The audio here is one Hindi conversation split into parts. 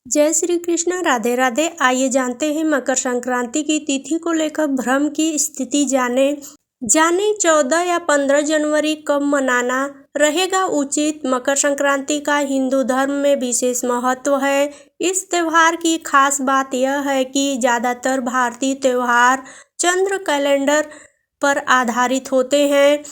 जय श्री कृष्ण, राधे राधे। आइए जानते हैं मकर संक्रांति की तिथि को लेकर भ्रम की स्थिति जाने 14 या 15 जनवरी कब मनाना रहेगा उचित। मकर संक्रांति का हिंदू धर्म में विशेष महत्व है। इस त्यौहार की खास बात यह है कि ज़्यादातर भारतीय त्यौहार चंद्र कैलेंडर पर आधारित होते हैं,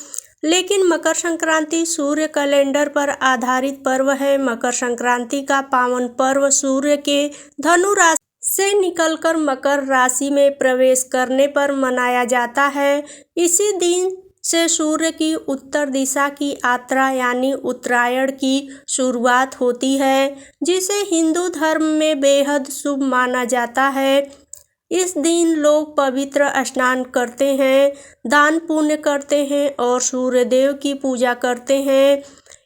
लेकिन मकर संक्रांति सूर्य कैलेंडर पर आधारित पर्व है। मकर संक्रांति का पावन पर्व सूर्य के धनु राशि से निकलकर मकर राशि में प्रवेश करने पर मनाया जाता है। इसी दिन से सूर्य की उत्तर दिशा की यात्रा यानी उत्तरायण की शुरुआत होती है, जिसे हिंदू धर्म में बेहद शुभ माना जाता है। इस दिन लोग पवित्र स्नान करते हैं, दान पुण्य करते हैं और सूर्यदेव की पूजा करते हैं।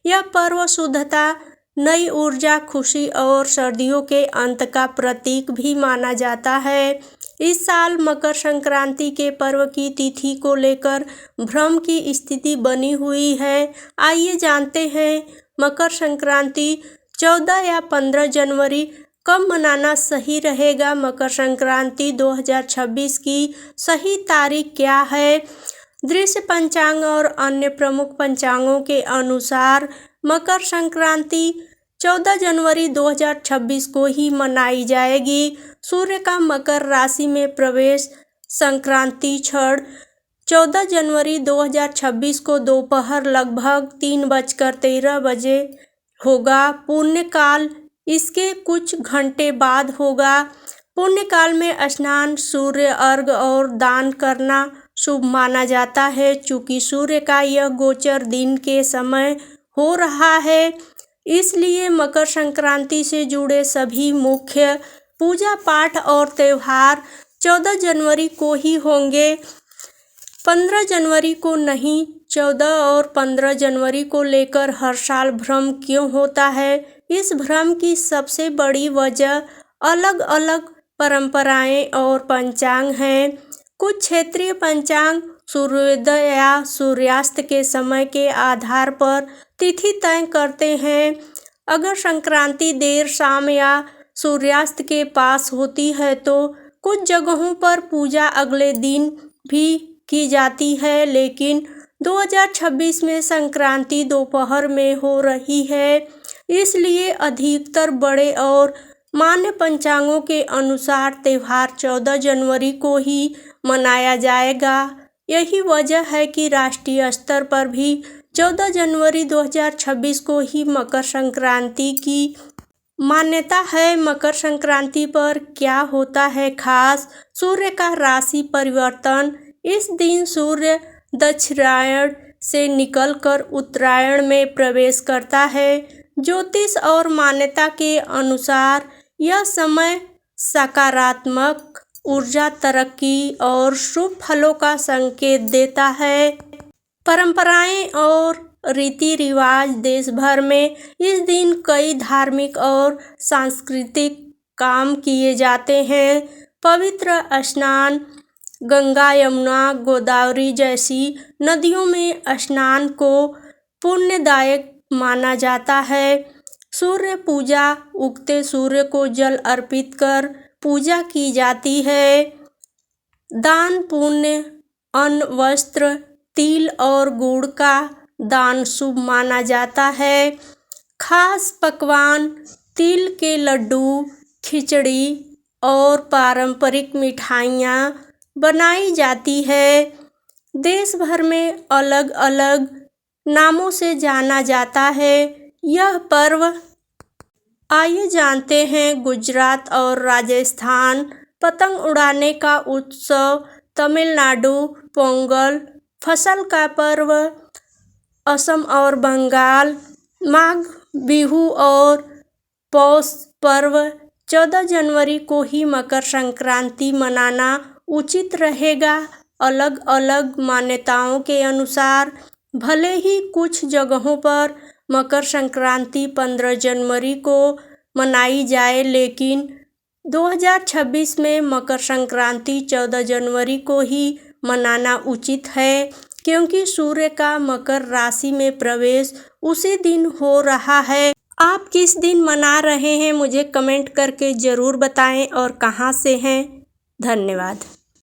यह पर्व शुद्धता, नई ऊर्जा, खुशी और सर्दियों के अंत का प्रतीक भी माना जाता है। इस साल मकर संक्रांति के पर्व की तिथि को लेकर भ्रम की स्थिति बनी हुई है। आइए जानते हैं मकर संक्रांति 14 या 15 जनवरी कब मनाना सही रहेगा। मकर संक्रांति 2026 की सही तारीख क्या है? दृश्य पंचांग और अन्य प्रमुख पंचांगों के अनुसार मकर संक्रांति 14 जनवरी 2026 को ही मनाई जाएगी। सूर्य का मकर राशि में प्रवेश संक्रांति क्षण 14 जनवरी 2026 को दोपहर लगभग 3:13 होगा। पुण्यकाल इसके कुछ घंटे बाद होगा। पुण्यकाल में स्नान, सूर्य अर्घ और दान करना शुभ माना जाता है। चूँकि सूर्य का यह गोचर दिन के समय हो रहा है, इसलिए मकर संक्रांति से जुड़े सभी मुख्य पूजा पाठ और त्यौहार 14 जनवरी को ही होंगे, 15 जनवरी को नहीं। 14 और 15 जनवरी को लेकर हर साल भ्रम क्यों होता है? इस भ्रम की सबसे बड़ी वजह अलग अलग परंपराएं और पंचांग हैं। कुछ क्षेत्रीय पंचांग सूर्योदय या सूर्यास्त के समय के आधार पर तिथि तय करते हैं। अगर संक्रांति देर शाम या सूर्यास्त के पास होती है तो कुछ जगहों पर पूजा अगले दिन भी की जाती है, लेकिन 2026 में संक्रांति दोपहर में हो रही है, इसलिए अधिकतर बड़े और मान्य पंचांगों के अनुसार त्यौहार 14 जनवरी को ही मनाया जाएगा। यही वजह है कि राष्ट्रीय स्तर पर भी 14 जनवरी 2026 को ही मकर संक्रांति की मान्यता है। मकर संक्रांति पर क्या होता है खास? सूर्य का राशि परिवर्तन। इस दिन सूर्य दक्षिणायण से निकलकर उत्तरायण में प्रवेश करता है। ज्योतिष और मान्यता के अनुसार यह समय सकारात्मक ऊर्जा, तरक्की और शुभ फलों का संकेत देता है। परंपराएं और रीति रिवाज। देश भर में इस दिन कई धार्मिक और सांस्कृतिक काम किए जाते हैं। पवित्र स्नान, गंगा, यमुना, गोदावरी जैसी नदियों में स्नान को पुण्यदायक माना जाता है। सूर्य पूजा। उगते सूर्य को जल अर्पित कर पूजा की जाती है। दान पुण्य, अन्न, वस्त्र, तिल और गुड़ का दान शुभ माना जाता है। खास पकवान तिल के लड्डू, खिचड़ी और पारंपरिक मिठाइयाँ बनाई जाती है। देश भर में अलग अलग नामों से जाना जाता है यह पर्व। आइए जानते हैं गुजरात और राजस्थान पतंग उड़ाने का उत्सव, तमिलनाडु पोंगल फसल का पर्व, असम और बंगाल माघ बिहू और पौष पर्व। 14 जनवरी को ही मकर संक्रांति मनाना उचित रहेगा। अलग अलग मान्यताओं के अनुसार भले ही कुछ जगहों पर मकर संक्रांति 15 जनवरी को मनाई जाए, लेकिन 2026 में मकर संक्रांति 14 जनवरी को ही मनाना उचित है, क्योंकि सूर्य का मकर राशि में प्रवेश उसी दिन हो रहा है। आप किस दिन मना रहे हैं मुझे कमेंट करके ज़रूर बताएं और कहां से हैं। धन्यवाद।